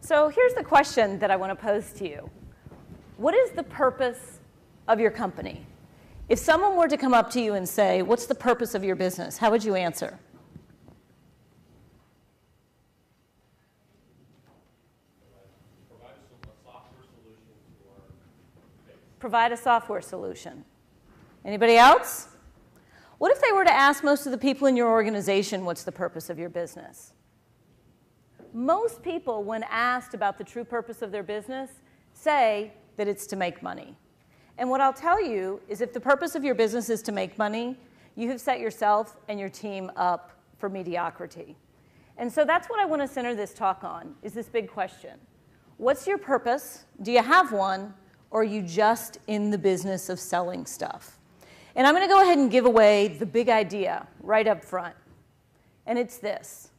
So here's the question that I want to pose to you. What is the purpose of your company? If someone were to come up to you and say, what's the purpose of your business? How would you answer? Provide a software solution. Anybody else? What if they were to ask most of the people in your organization, what's the purpose of your business? Most people, when asked about the true purpose of their business, say that it's to make money. And what I'll tell you is if the purpose of your business is to make money, you have set yourself and your team up for mediocrity. And so that's what I want to center this talk on, is this big question. What's your purpose? Do you have one? Or are you just in the business of selling stuff? And I'm going to go ahead and give away the big idea right up front. And it's this.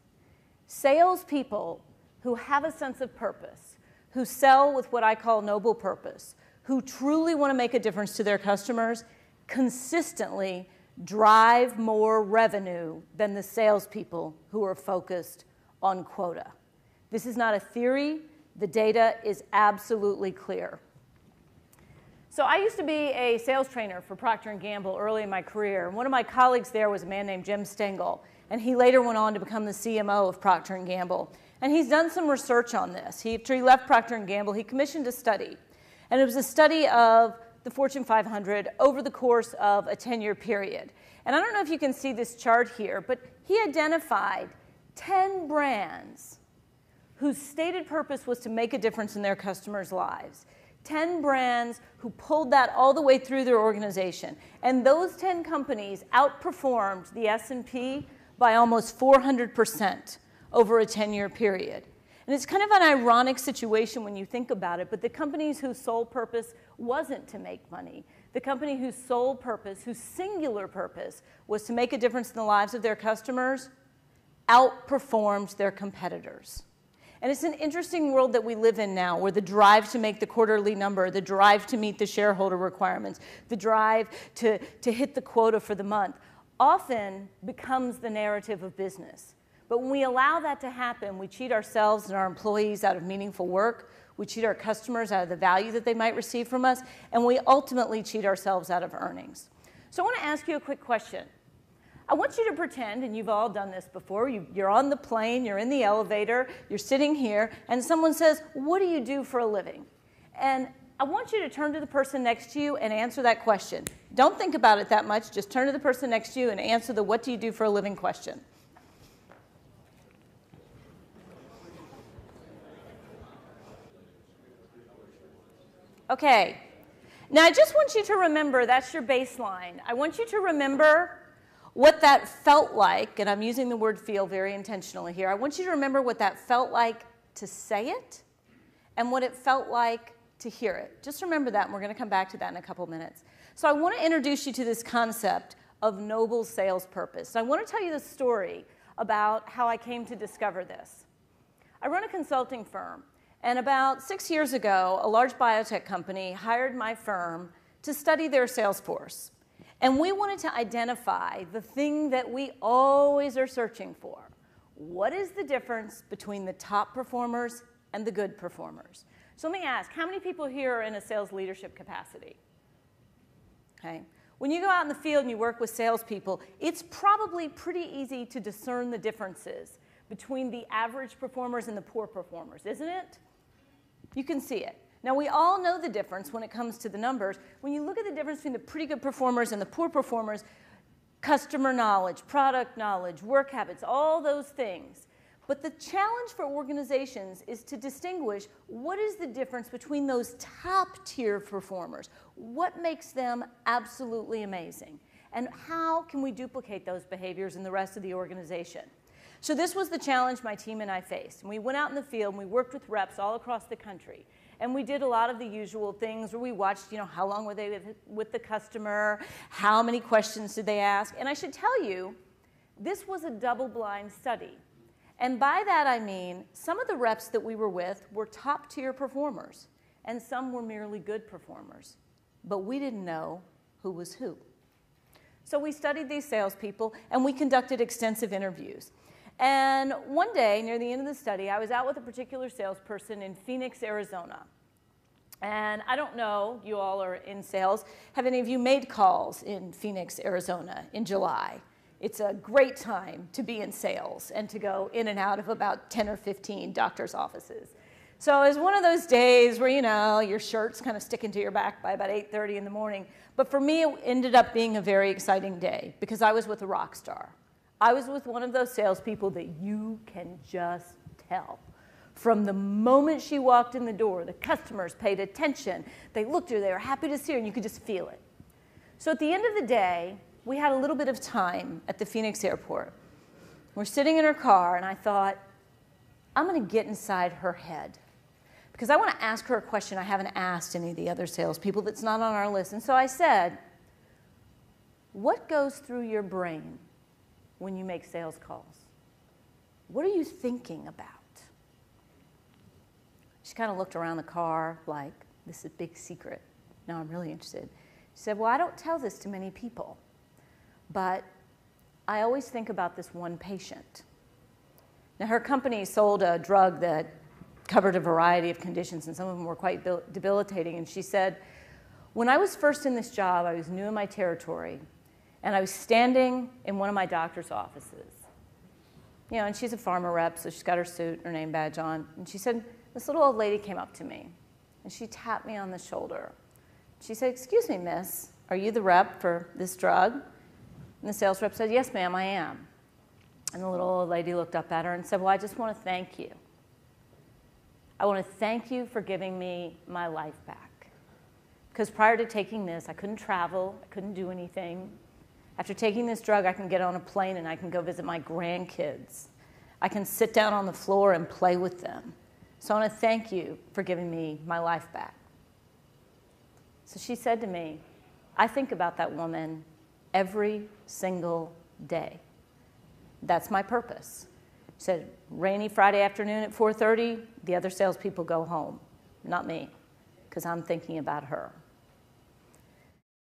Salespeople who have a sense of purpose, who sell with what I call noble purpose, who truly want to make a difference to their customers, consistently drive more revenue than the salespeople who are focused on quota. This is not a theory. The data is absolutely clear. So I used to be a sales trainer for Procter & Gamble early in my career. And one of my colleagues there was a man named Jim Stengel. And he later went on to become the CMO of Procter & Gamble. And he's done some research on this. After he left Procter & Gamble, he commissioned a study. And it was a study of the Fortune 500 over the course of a 10-year period. And I don't know if you can see this chart here, but he identified 10 brands whose stated purpose was to make a difference in their customers' lives. 10 brands who pulled that all the way through their organization. And those 10 companies outperformed the S&P by almost 400% over a 10-year period. And it's kind of an ironic situation when you think about it, but the companies whose sole purpose wasn't to make money, the company whose sole purpose, whose singular purpose was to make a difference in the lives of their customers, outperformed their competitors. And it's an interesting world that we live in now, where the drive to make the quarterly number, the drive to meet the shareholder requirements, the drive to hit the quota for the month, often becomes the narrative of business. But when we allow that to happen, we cheat ourselves and our employees out of meaningful work, we cheat our customers out of the value that they might receive from us, and we ultimately cheat ourselves out of earnings. So I want to ask you a quick question. I want you to pretend, and you've all done this before, you're on the plane, you're in the elevator, you're sitting here, and someone says, what do you do for a living? And I want you to turn to the person next to you and answer that question. Don't think about it that much. Just turn to the person next to you and answer the what do you do for a living question. Okay. Now, I just want you to remember that's your baseline. I want you to remember what that felt like, and I'm using the word feel very intentionally here. I want you to remember what that felt like to say it and what it felt like to hear it. Just remember that, and we're going to come back to that in a couple minutes. So I want to introduce you to this concept of noble sales purpose. I want to tell you the story about how I came to discover this. I run a consulting firm, and about 6 years ago, a large biotech company hired my firm to study their sales force. And we wanted to identify the thing that we always are searching for. What is the difference between the top performers and the good performers? So let me ask, how many people here are in a sales leadership capacity? Okay. When you go out in the field and you work with salespeople, it's probably pretty easy to discern the differences between the average performers and the poor performers, isn't it? You can see it. Now, we all know the difference when it comes to the numbers. When you look at the difference between the pretty good performers and the poor performers, customer knowledge, product knowledge, work habits, all those things. But the challenge for organizations is to distinguish what is the difference between those top-tier performers. What makes them absolutely amazing? And how can we duplicate those behaviors in the rest of the organization? So this was the challenge my team and I faced. And we went out in the field and we worked with reps all across the country. And we did a lot of the usual things where we watched, how long were they with the customer, how many questions did they ask. And I should tell you, this was a double-blind study. And by that I mean some of the reps that we were with were top-tier performers, and some were merely good performers. But we didn't know who was who. So we studied these salespeople, and we conducted extensive interviews. And one day, near the end of the study, I was out with a particular salesperson in Phoenix, Arizona. And I don't know, you all are in sales, have any of you made calls in Phoenix, Arizona in July? It's a great time to be in sales and to go in and out of about 10 or 15 doctor's offices. So it was one of those days where, you know, your shirt's kind of sticking to your back by about 8:30 in the morning. But for me, it ended up being a very exciting day because I was with a rock star. I was with one of those salespeople that you can just tell. From the moment she walked in the door, the customers paid attention. They looked at her, they were happy to see her, and you could just feel it. So at the end of the day, we had a little bit of time at the Phoenix airport. We're sitting in her car, and I thought, I'm going to get inside her head because I want to ask her a question I haven't asked any of the other salespeople that's not on our list. And so I said, what goes through your brain when you make sales calls? What are you thinking about? She kind of looked around the car like, this is a big secret. No, I'm really interested. She said, well, I don't tell this to many people, but I always think about this one patient. Now, her company sold a drug that covered a variety of conditions, and some of them were quite debilitating. And she said, when I was first in this job, I was new in my territory, and I was standing in one of my doctor's offices. You know, and she's a pharma rep, so she's got her suit, her name badge on. And she said, this little old lady came up to me, and she tapped me on the shoulder. She said, excuse me, miss, are you the rep for this drug? And the sales rep said, yes, ma'am, I am. And the little old lady looked up at her and said, well, I just want to thank you. I want to thank you for giving me my life back. Because prior to taking this, I couldn't travel, I couldn't do anything. After taking this drug, I can get on a plane and I can go visit my grandkids. I can sit down on the floor and play with them. So I want to thank you for giving me my life back. So she said to me, I think about that woman every single day. That's my purpose. She said, rainy Friday afternoon at 4:30, the other salespeople go home, not me, because I'm thinking about her.